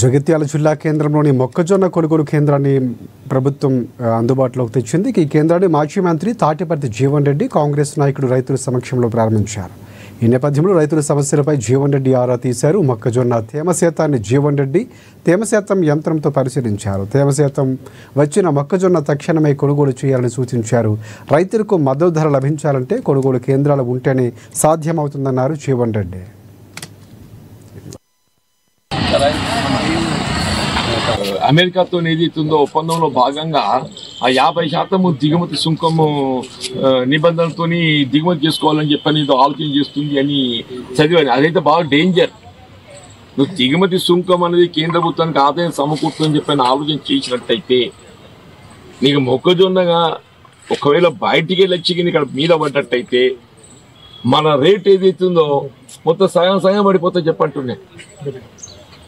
జగిత్యాల జిల్లా కేంద్రంలోని మొక్కజొన్న కొనుగోలు కేంద్రాన్ని ప్రభుత్వం అందుబాటులోకి తెచ్చింది. ఈ కేంద్రాన్ని మాజీ మంత్రి తాటిపర్తి జీవన్ రెడ్డి కాంగ్రెస్ నాయకుడు రైతుల సమక్షంలో ప్రారంభించారు. ఈ నేపథ్యంలో రైతుల సమస్యలపై జీవన్ రెడ్డి ఆరా తీశారు. మొక్కజొన్న తేమ శాతాన్ని జీవన్ రెడ్డి తేమ శాతం యంత్రంతో పరిశీలించారు. తేమ శాతం వచ్చిన మొక్కజొన్న తక్షణమే కొనుగోలు చేయాలని సూచించారు. రైతులకు మద్దతు ధర లభించాలంటే కొనుగోలు కేంద్రాలు ఉంటేనే సాధ్యమవుతుందన్నారు జీవన్ రెడ్డి. అమెరికాతో ఏదైతుందో ఒప్పందంలో భాగంగా ఆ 50% దిగుమతి సుంకము నిబంధనలతో దిగుమతి చేసుకోవాలని చెప్పని ఆలోచన చేస్తుంది అని చదివాను. అదైతే బాగా డేంజర్. నువ్వు దిగుమతి సుంకం అనేది కేంద్ర ప్రభుత్వానికి ఆదాయం సమకూర్తుందని చెప్పని ఆలోచన చేసినట్టయితే నీకు మొక్కజొన్నగా ఒకవేళ బయటికి వచ్చి ఇక్కడ మీద పడ్డట్టయితే మన రేట్ ఏదైతుందో మొత్తం సగం పడిపోతా చెప్పంటున్నాయి.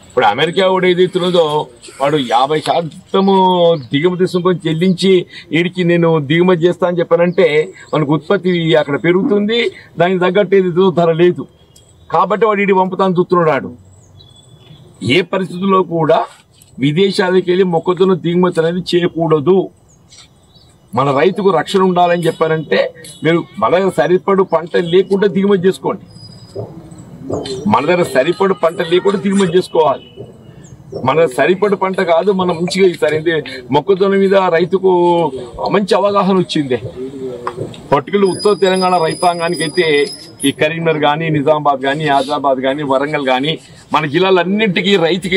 ఇప్పుడు అమెరికా కూడా ఏదైతున్నదో వాడు 50% దిగుమతి సుంకం చెల్లించి వీడికి నేను దిగుమతి చేస్తా అని చెప్పానంటే మనకు ఉత్పత్తి అక్కడ పెరుగుతుంది, దానికి తగ్గట్టు ఏదైతే ధర లేదు. కాబట్టి వాడు వీడి పంపుతాను చూస్తున్నాడు. ఏ పరిస్థితుల్లో కూడా విదేశాలకు వెళ్ళి మొక్కజొన్న దిగుమతి అనేది చేయకూడదు. మన రైతుకు రక్షణ ఉండాలని చెప్పారంటే మీరు మన దగ్గర సరిపడు పంట లేకుండా దిగుమతి చేసుకోండి. మన దగ్గర సరిపడు పంట లేకుండా దిగుమతి చేసుకోవాలి. మన సరిపడు పంట కాదు, మనం మంచిగా ఇస్తారు. మొక్కజొన్న మీద రైతుకు మంచి అవగాహన వచ్చింది. పర్టికులర్ ఉత్తర తెలంగాణ రైతాంగానికి అయితే ఈ కరీంనగర్ కానీ, నిజామాబాద్ కానీ, ఆదిలాబాద్ కానీ, వరంగల్ కానీ మన జిల్లాలన్నింటికీ రైతుకి